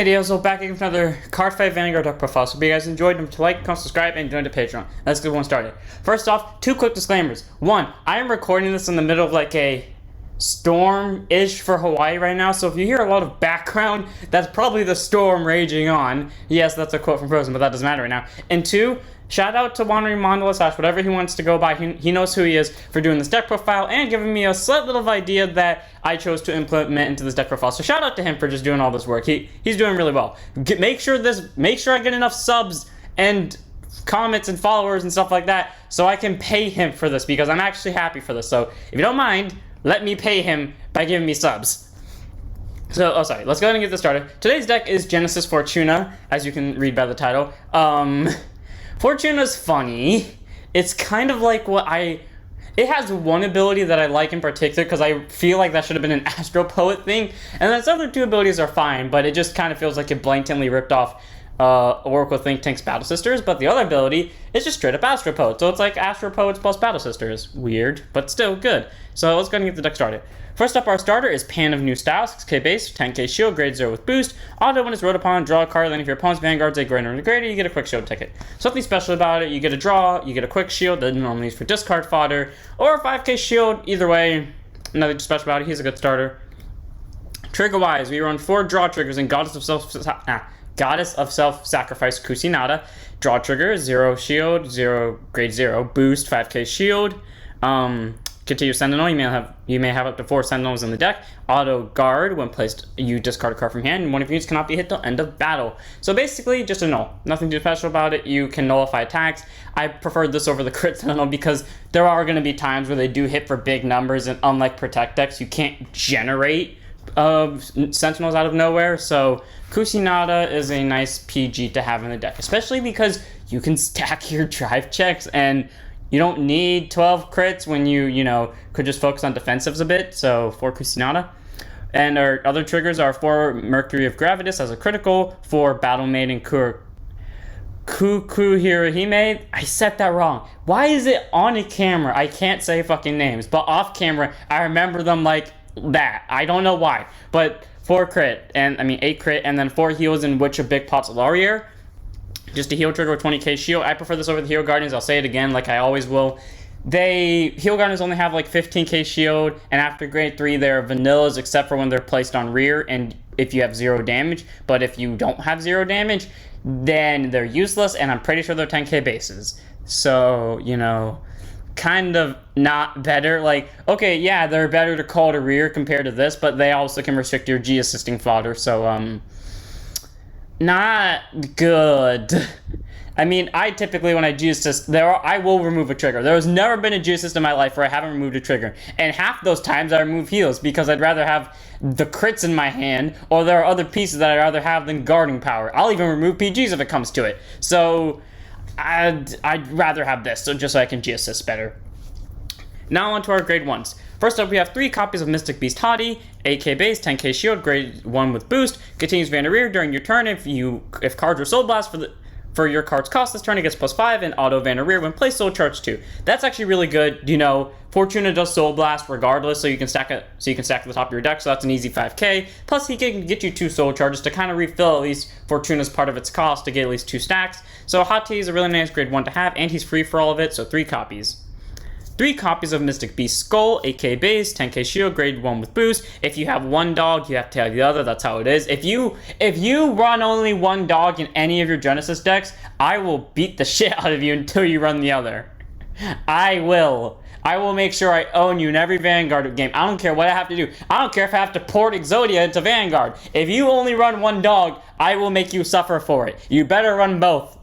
Hey, so back again with another Card Fight Vanguard deck profile. So if you guys enjoyed them, to like, comment, subscribe, and join the Patreon. Let's get one started. First off, two quick disclaimers. One, I am recording this in the middle of like a storm-ish for Hawaii right now, so if you hear a lot of background, that's probably the storm raging on. Yes, that's a quote from Frozen, but that doesn't matter right now. And two, shout out to Wandering Mandala / whatever he wants to go by. He knows who he is for doing this deck profile and giving me a slight little idea that I chose to implement into this deck profile. So shout out to him for just doing all this work. He's doing really well. Make sure I get enough subs and comments and followers and stuff like that so I can pay him for this, because I'm actually happy for this. So if you don't mind, let me pay him by giving me subs. So, let's go ahead and get this started. Today's deck is Genesis Fortuna, as you can read by the title. Fortuna's funny. It's kind of like it has one ability that I like in particular, because I feel like that should have been an Astro Poet thing, and its other two abilities are fine, but it just kind of feels like it blatantly ripped off Oracle Think Tank's Battle Sisters, but the other ability is just straight up Astro Poet, so it's like Astro Poets plus Battle Sisters. Weird, but still good. So let's go ahead and get the deck started. First up, our starter is Pan of New Style, 6k base, 10k shield, grade 0 with boost. Auto when it's wrote upon, draw a card, then if your opponent's Vanguard's a greater and greater, you get a quick shield ticket. Something special about it, you get a draw, you get a quick shield that normally is for discard fodder, or a 5k shield, either way, nothing special about it, he's a good starter. Trigger-wise, we run 4 draw triggers in Goddess of Self-Sacrifice Kushinada. Draw trigger, 0 shield, 0 grade 0, boost, 5k shield. Continue Sentinel, you may have up to 4 Sentinels in the deck. Auto guard, when placed, you discard a card from hand, and one of yours cannot be hit till end of battle. So basically, just a null. Nothing too special about it. You can nullify attacks. I preferred this over the crit Sentinel because there are going to be times where they do hit for big numbers, and unlike Protect decks, you can't generate Sentinels out of nowhere. So Kushinada is a nice PG to have in the deck, especially because you can stack your drive checks, and you don't need 12 crits when you could just focus on defensives a bit. So for Kushinada. And our other triggers are 4 Mercury of Gravitas as a critical, 4 Battle Maiden Kukurihime. I said that wrong. Why is it on a camera? I can't say fucking names, but off camera, I remember them like that. I don't know why. But 8 crit, and then 4 heals in Witch of Big Pot's Laurier. Just a heal trigger with 20k shield. I prefer this over the Heal Guardians. I'll say it again like I always will. Heal Guardians only have like 15k shield, and after grade 3 they're vanillas except for when they're placed on rear and if you have 0 damage. But if you don't have 0 damage, then they're useless, and I'm pretty sure they're 10k bases. So, kind of not better. Like, okay, yeah, they're better to call to rear compared to this, but they also can restrict your G assisting fodder, so not good. I typically, when I G-assist, I will remove a trigger. There has never been a G-assist in my life where I haven't removed a trigger. And half those times I remove heals because I'd rather have the crits in my hand, or there are other pieces that I'd rather have than guarding power. I'll even remove PGs if it comes to it. So I'd rather have this, just so I can G-assist better. Now on to our grade 1s. First up, we have 3 copies of Mystic Beast Hati, 8k base, 10k shield, grade 1 with boost. Continues Vandereer during your turn. If cards are Soul Blast for your card's cost this turn, it gets +5, and auto Vandereer when placed Soul Charge 2. That's actually really good. Fortuna does Soul Blast regardless, so you can stack it. So you can stack at the top of your deck. So that's an easy 5k. Plus, he can get you 2 Soul Charges to kind of refill at least Fortuna's part of its cost to get at least 2 stacks. So Hati is a really nice grade 1 to have, and he's free for all of it. So 3 copies. 3 copies of Mystic Beast Skoll, 8k base, 10k shield, grade 1 with boost. If you have 1 dog, you have to have the other. That's how it is. If you run only 1 dog in any of your Genesis decks, I will beat the shit out of you until you run the other. I will make sure I own you in every Vanguard game. I don't care what I have to do. I don't care if I have to port Exodia into Vanguard. If you only run 1 dog, I will make you suffer for it. You better run both.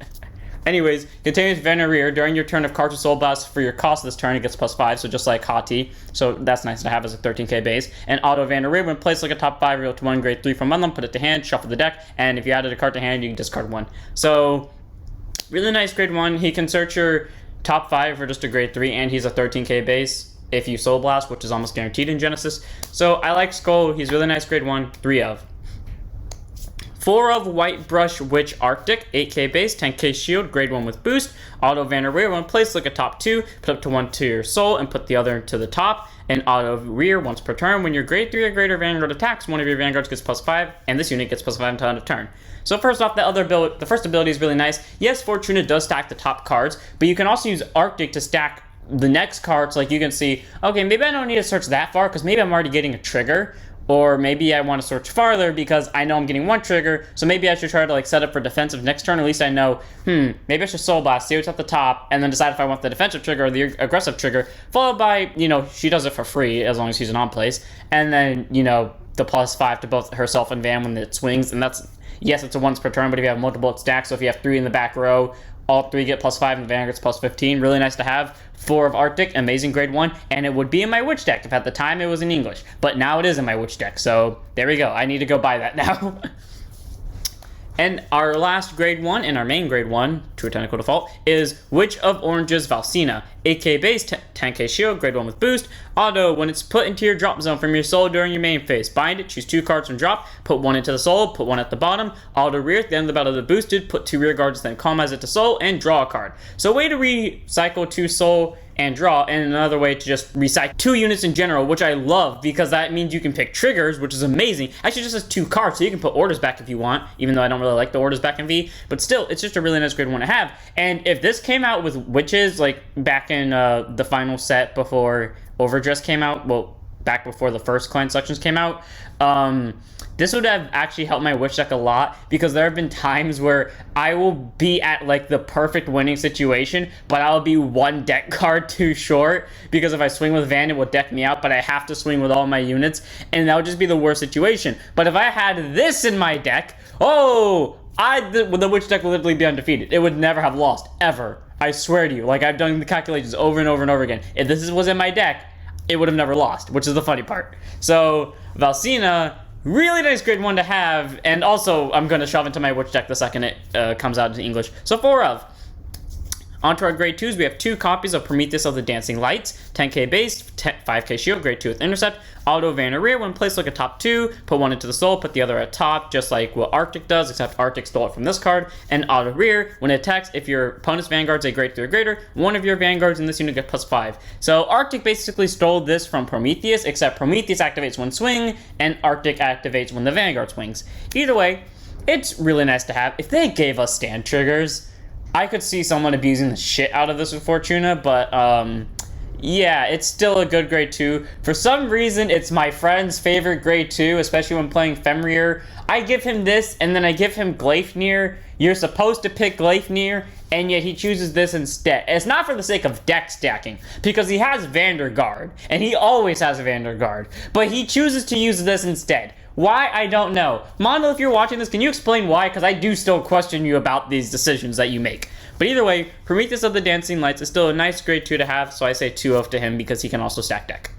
Anyways, continues Vandereer during your turn of cards with Soul Blast for your cost this turn, it gets +5, so just like Hati. So that's nice to have as a 13k base. And auto Vandereer when placed like a top 5 real to 1 grade 3 from Unlum, put it to hand, shuffle the deck, and if you added a card to hand, you can discard 1. So really nice grade 1. He can search your top 5 for just a grade 3, and he's a 13k base if you Soul Blast, which is almost guaranteed in Genesis. So I like Skoll. He's really nice grade 1, 3 of. 4 of White Brush Witch Artic, 8k base, 10k shield, grade 1 with boost. Auto Vanner Rear, 1 place, look at top 2, put up to 1 to your soul, and put the other to the top. And auto rear once per turn. When your grade 3 or greater Vanguard attacks, one of your Vanguards gets +5, and this unit gets +5 until end of turn. So first off, the first ability is really nice. Yes, Fortuna does stack the top cards, but you can also use Artic to stack the next cards. Like you can see, okay, maybe I don't need to search that far because maybe I'm already getting a trigger. Or maybe I want to search farther because I know I'm getting 1 trigger, so maybe I should try to like set up for defensive next turn. At least I know, maybe I should Soul Blast, see what's at the top, and then decide if I want the defensive trigger or the aggressive trigger, followed by, she does it for free as long as she's an on-place, and then, the +5 to both herself and Van when it swings, and that's, yes, it's a once per turn, but if you have multiple, it's stacked, so if you have 3 in the back row, all 3 get +5 and the Vanguard's +15. Really nice to have. 4 of Artic, amazing grade 1, and it would be in my Witch deck if at the time it was in English. But now it is in my Witch deck, so there we go. I need to go buy that now. And our last grade 1 and our main grade 1, True Technical Default, is Witch of Orange's Valcina. 8k base, 10k shield, grade 1 with boost. Auto, when it's put into your drop zone from your soul during your main phase, bind it, choose 2 cards from drop, put 1 into the soul, put 1 at the bottom. Auto rear, at the end of the battle of the boosted, put 2 rear guards, then commas it to soul, and draw a card. So a way to recycle 2 soul and draw, and another way to just recycle 2 units in general, which I love because that means you can pick triggers, which is amazing. Actually, just has 2 cards, so you can put orders back if you want, even though I don't really like the orders back in V, but still, it's just a really nice grade 1 to have. And if this came out with witches, like back in the final set before Overdress came out, well, back before the first clan sections came out, this would have actually helped my Witch deck a lot because there have been times where I will be at like the perfect winning situation, but I'll be 1 deck card too short because if I swing with Van, it will deck me out, but I have to swing with all my units, and that would just be the worst situation. But if I had this in my deck, the Witch deck would literally be undefeated. It would never have lost, ever. I swear to you. Like, I've done the calculations over and over and over again. If this was in my deck, it would have never lost, which is the funny part. So, Valcina, really nice grade 1 to have, and also I'm going to shove into my Witch deck the second it comes out into English. So 4 of. On to our grade 2s, we have 2 copies of Prometheus of the Dancing Lights, 10k base, 5k shield, grade 2 with intercept. Auto Vanner Rear, when placed, look at top 2, put 1 into the soul, put the other at top, just like what Artic does, except Artic stole it from this card. And Auto Rear, when it attacks, if your opponent's Vanguard's a grade 3 or greater, one of your Vanguards in this unit gets +5. So Artic basically stole this from Prometheus, except Prometheus activates when swing, and Artic activates when the Vanguard swings. Either way, it's really nice to have. If they gave us stand triggers, I could see someone abusing the shit out of this with Fortuna, but yeah, it's still a good grade 2. For some reason, it's my friend's favorite grade 2, especially when playing Fenrir. I give him this, and then I give him Gleipnir. You're supposed to pick Gleipnir, and yet he chooses this instead. It's not for the sake of deck stacking, because he has Vanderguard, and he always has Vanderguard, but he chooses to use this instead. Why? I don't know. Mondo, if you're watching this, can you explain why? Because I do still question you about these decisions that you make. But either way, Prometheus of the Dancing Lights is still a nice grade 2 to have, so I say 2 of to him because he can also stack deck.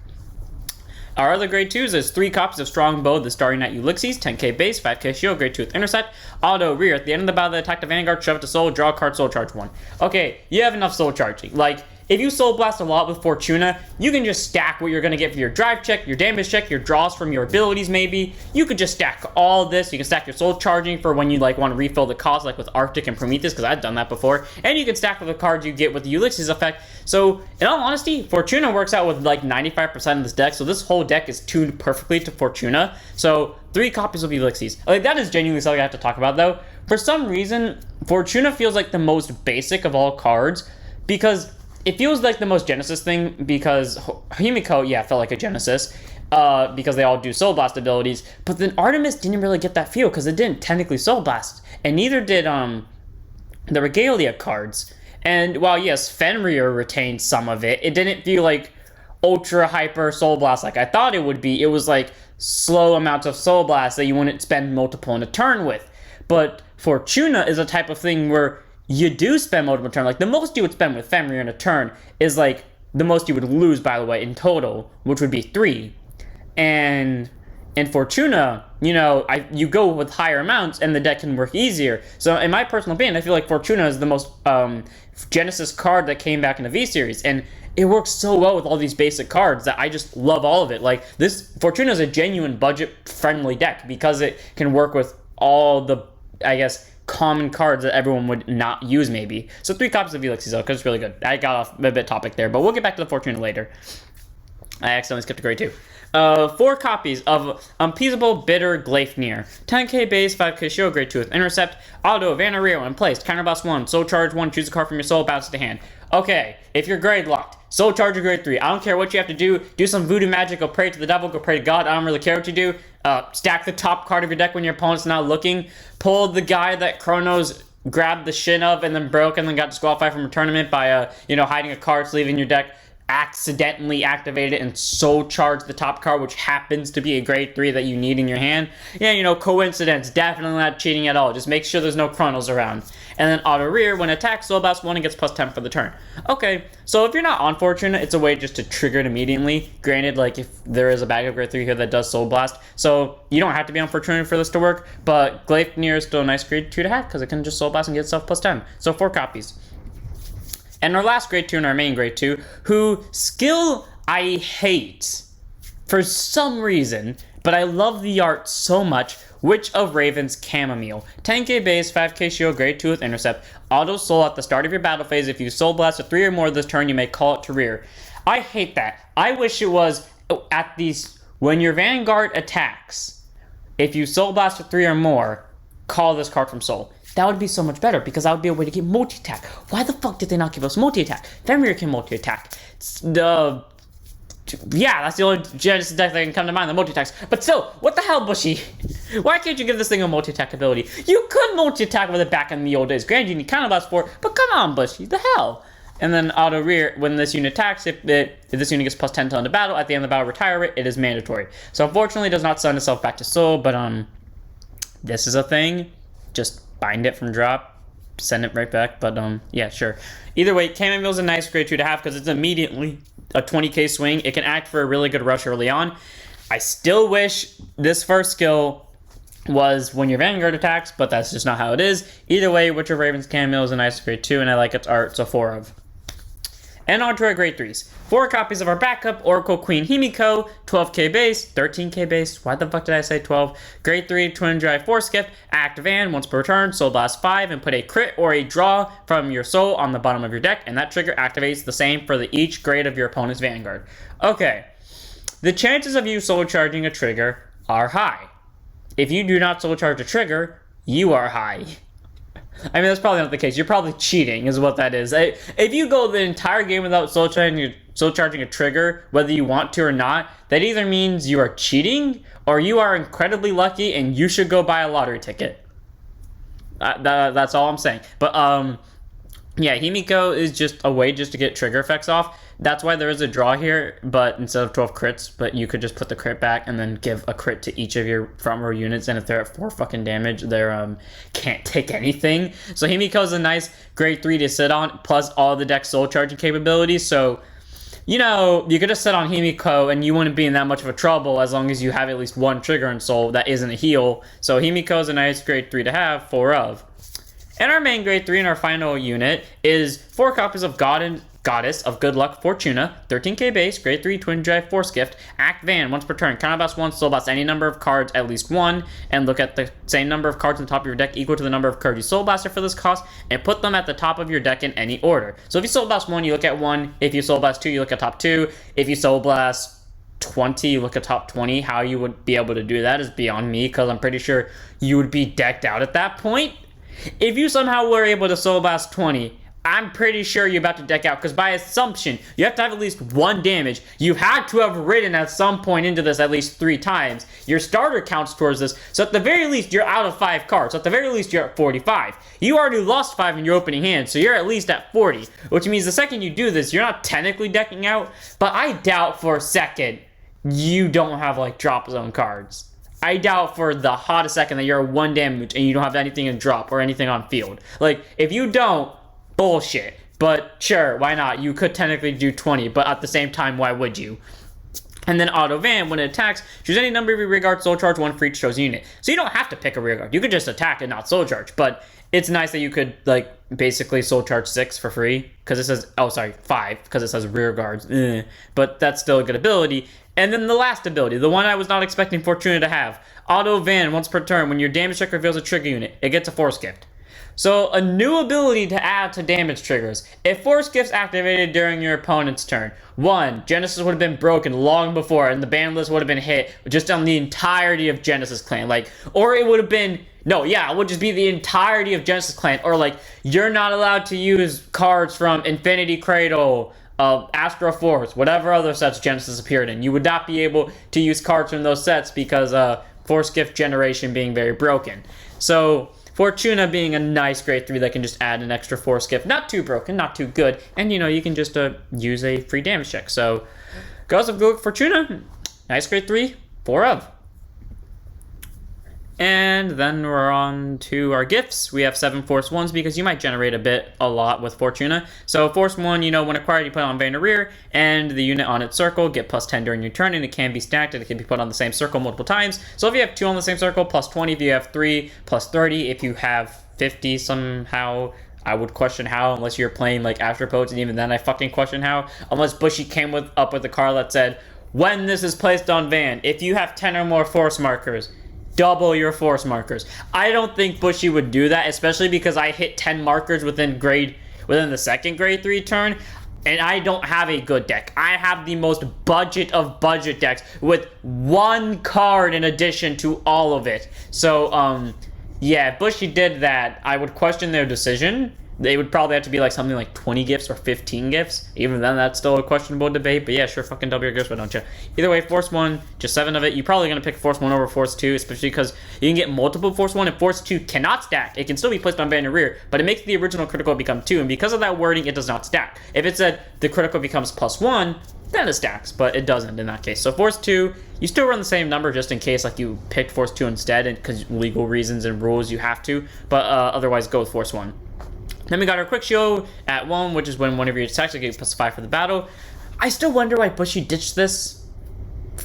Our other grade 2s is 3 copies of Strongbow, the Starry Knight Ulixes, 10k base, 5k shield, grade 2 with intercept. Auto rear, at the end of the battle, attack the Vanguard, shove it to soul, draw a card, soul charge 1. Okay, you have enough soul charging. Like, if you soul blast a lot with Fortuna, you can just stack what you're going to get for your drive check, your damage check, your draws from your abilities maybe. You could just stack all this. You can stack your soul charging for when you like want to refill the cost, like with Artic and Prometheus, because I've done that before. And you can stack with the cards you get with the Ulixes effect. So, in all honesty, Fortuna works out with like 95% of this deck, so this whole deck is tuned perfectly to Fortuna. So, 3 copies of Ulixes. Like, that is genuinely something I have to talk about, though. For some reason, Fortuna feels like the most basic of all cards, because it feels like the most Genesis thing, because Himiko, yeah, felt like a Genesis, because they all do Soul Blast abilities, but then Artemis didn't really get that feel, because it didn't technically Soul Blast, and neither did the Regalia cards. And while, yes, Fenrir retained some of it, it didn't feel like ultra hyper Soul Blast like I thought it would be. It was like slow amounts of Soul Blast that you wouldn't spend multiple in a turn with. But Fortuna is a type of thing where you do spend multiple turn. Like, the most you would spend with Fenrir in a turn is, like, the most you would lose, by the way, in total, which would be 3. And in Fortuna, you know, you go with higher amounts, and the deck can work easier. So, in my personal opinion, I feel like Fortuna is the most Genesis card that came back in the V-Series, and it works so well with all these basic cards that I just love all of it. Like, this Fortuna is a genuine budget-friendly deck because it can work with all the, I guess, common cards that everyone would not use maybe. So 3 copies of Ulixes because it's really good. I got off a bit topic there, but we'll get back to the Fortuna later. I accidentally skipped a grade 2. 4 copies of Unappeasable Bitter Gleipnir. 10k base, 5k shield, grade 2 with intercept. Auto, Laurier when placed. Counterblast 1, soul charge 1, choose a card from your soul, bounce it to hand. Okay, if you're grade locked, soul charge or grade 3. I don't care what you have to do. Do some voodoo magic, go pray to the devil, go pray to God. I don't really care what you do. Stack the top card of your deck when your opponent's not looking. Pull the guy that Chronos grabbed the shin of and then broke and then got disqualified from a tournament by, hiding a card sleeve in your deck. Accidentally activate it and soul charge the top card, which happens to be a grade 3 that you need in your hand. Yeah, coincidence. Definitely not cheating at all. Just make sure there's no Chronos around. And then auto rear, when attacked, soul blast 1 and gets plus 10 for the turn. Okay, so if you're not on Fortuna, it's a way just to trigger it immediately. Granted, like if there is a bag of grade 3 here that does soul blast, so you don't have to be on Fortuna for this to work, but Gleipnir is still a nice grade 2 to have because it can just soul blast and get itself plus 10. So 4 copies. And our last grade 2 and our main grade 2, who skill I hate for some reason, but I love the art so much. Witch of Raven's Chamomile. 10k base, 5k shield, grade 2 with intercept. Auto soul at the start of your battle phase. If you soul blast a 3 or more this turn, you may call it to rear. I hate that. I wish it was at these, when your Vanguard attacks, if you soul blast a 3 or more, call this card from soul. That would be so much better because that would be a way to get multi-attack. Why the fuck did they not give us multi-attack? Fenrir can multi-attack. Yeah, that's the only Genesis deck that can come to mind, the multi-attacks. But still, what the hell, Bushy? Why can't you give this thing a multi-attack ability? You could multi-attack with it back in the old days. Granted, you need counterblast for it, but come on, Bushy, the hell? And then auto rear, when this unit attacks, if this unit gets plus 10 to end the battle, at the end of the battle, retire it, it is mandatory. So unfortunately, it does not send itself back to soul, but this is a thing. Just bind it from drop, send it right back, but yeah, sure. Either way, Chamomile is a nice grade 2 to have because it's immediately a 20k swing. It can act for a really good rush early on. I still wish this first skill was when your Vanguard attacks, but that's just not how it is. Either way, Witch of Raven's Chamomile is a nice grade 2, and I like its art, so 4 of. And on to our grade 3s. 4 copies of our backup, Oracle Queen Himiko, 12k base, 13k base, why the fuck did I say 12? Grade 3, Twin Drive Force Gift, Act Van, once per turn, soul blast 5, and put a crit or a draw from your soul on the bottom of your deck, and that trigger activates the same for each grade of your opponent's Vanguard. Okay, the chances of you soul charging a trigger are high. If you do not soul charge a trigger, you are high. I mean, that's probably not the case. You're probably cheating is what that is. If you go the entire game without soul charging a trigger, whether you want to or not, that either means you are cheating or you are incredibly lucky and you should go buy a lottery ticket. That's all I'm saying. But yeah, Himiko is just a way just to get trigger effects off. That's why there is a draw here, but instead of 12 crits, but you could just put the crit back and then give a crit to each of your front row units, and if they're at 4 fucking damage, they're can't take anything. So Himiko is a nice grade 3 to sit on, plus all the deck soul charging capabilities. So, you could just sit on Himiko and you wouldn't be in that much of a trouble as long as you have at least 1 trigger in soul that isn't a heal. So Himiko is a nice grade 3 to have, 4 of. And our main grade 3 in our final unit is 4 copies of Goddess of Good Luck Fortuna, 13k base, grade 3, Twin Drive Force Gift, Act Van, once per turn, counterblast 1, soul blast any number of cards, at least 1, and look at the same number of cards on the top of your deck equal to the number of cards you soul blasted for this cost, and put them at the top of your deck in any order. So if you soul blast 1, you look at 1, if you soul blast 2, you look at top 2, if you soul blast 20, you look at top 20. How you would be able to do that is beyond me, because I'm pretty sure you would be decked out at that point. If you somehow were able to soul blast 20, I'm pretty sure you're about to deck out, because by assumption, you have to have at least 1 damage. You had to have ridden at some point into this at least 3 times. Your starter counts towards this, so at the very least, you're out of 5 cards. So at the very least, you're at 45. You already lost 5 in your opening hand, so you're at least at 40, which means the second you do this, you're not technically decking out, but I doubt for a second you don't have, like, drop zone cards. I doubt for the hottest second that you're 1 damage and you don't have anything in drop or anything on field. Like, if you don't, bullshit. But sure, why not? You could technically do 20, but at the same time, why would you? And then auto van, when it attacks, choose any number of your rear guard, soul charge 1 for each chosen unit. So you don't have to pick a rear guard. You could just attack and not soul charge. But it's nice that you could, like, basically soul charge 6 for free. Because it says, 5, because it says rear guards. But that's still a good ability. And then the last ability, the one I was not expecting Fortuna to have. Auto Van, once per turn, when your damage check reveals a trigger unit, it gets a Force Gift. So, a new ability to add to damage triggers. If Force Gift's activated during your opponent's turn, 1, Genesis would have been broken long before, and the ban list would have been hit just on the entirety of Genesis Clan. Like, or it would have been, no, yeah, it would just be the entirety of Genesis Clan. Or, like, you're not allowed to use cards from Infinity Cradle, Astro Force, whatever other sets Genesis appeared in. You would not be able to use cards from those sets because Force Gift generation being very broken. So, Fortuna being a nice grade 3 that can just add an extra Force Gift. Not too broken, not too good. And, you know, you can just use a free damage check. So, Ghost of Fortuna, nice grade 3, 4 of. And then we're on to our gifts. We have 7 Force 1s because you might generate a lot with Fortuna. So Force 1, you know, when acquired, you put it on Van Rear, and the unit on its circle get plus 10 during your turn, and it can be stacked, and it can be put on the same circle multiple times. So if you have 2 on the same circle, plus 20. If you have 3, plus 30. If you have 50 somehow, I would question how, unless you're playing like Astropodes, and even then I fucking question how. Unless Bushy came up with a card that said, when this is placed on Van, if you have 10 or more Force markers, double your Force markers. I don't think Bushy would do that, especially because I hit 10 markers within the second grade 3 turn, and I don't have a good deck. I have the most budget of budget decks with 1 card in addition to all of it. So, yeah, if Bushy did that, I would question their decision. They would probably have to be like something like 20 gifts or 15 gifts. Even then, that's still a questionable debate. But yeah, sure, fucking double your gifts, why don't you? Either way, Force 1, just 7 of it. You're probably going to pick Force 1 over Force 2, especially because you can get multiple Force 1, and Force 2 cannot stack. It can still be placed on Van Rear, but it makes the original critical become 2, and because of that wording, it does not stack. If it said the critical becomes plus 1, then it stacks, but it doesn't in that case. So Force 2, you still run the same number just in case like you picked Force 2 instead, and because legal reasons and rules you have to, but otherwise go with Force 1. Then we got our quick show at 1, which is when one of your attacks will get plus 5 for the battle. I still wonder why Bushy ditched this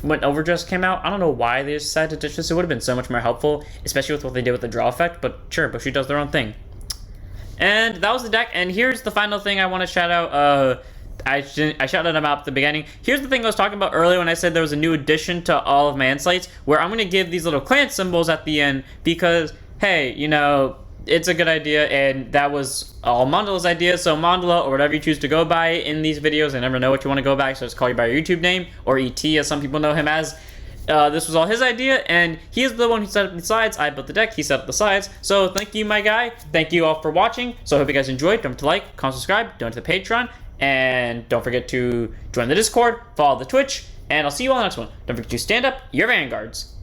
when Overdress came out. I don't know why they decided to ditch this. It would have been so much more helpful, especially with what they did with the draw effect, but sure, Bushy does their own thing. And that was the deck, and here's the final thing I want to shout out. I shouted them out at the beginning. Here's the thing I was talking about earlier when I said there was a new addition to all of my insights, where I'm going to give these little clan symbols at the end because, hey, you know, it's a good idea, and that was all Mandala's idea. So Mandala, or whatever you choose to go by in these videos, I never know what you want to go by, so just call you by your YouTube name, or ET as some people know him as. This was all his idea, and he is the one who set up the sides. I built the deck, he set up the sides. So thank you, my guy. Thank you all for watching. So I hope you guys enjoyed. Don't forget to like, comment, subscribe, donate to the Patreon, and don't forget to join the Discord, follow the Twitch, and I'll see you all in the next one. Don't forget to stand up your vanguards.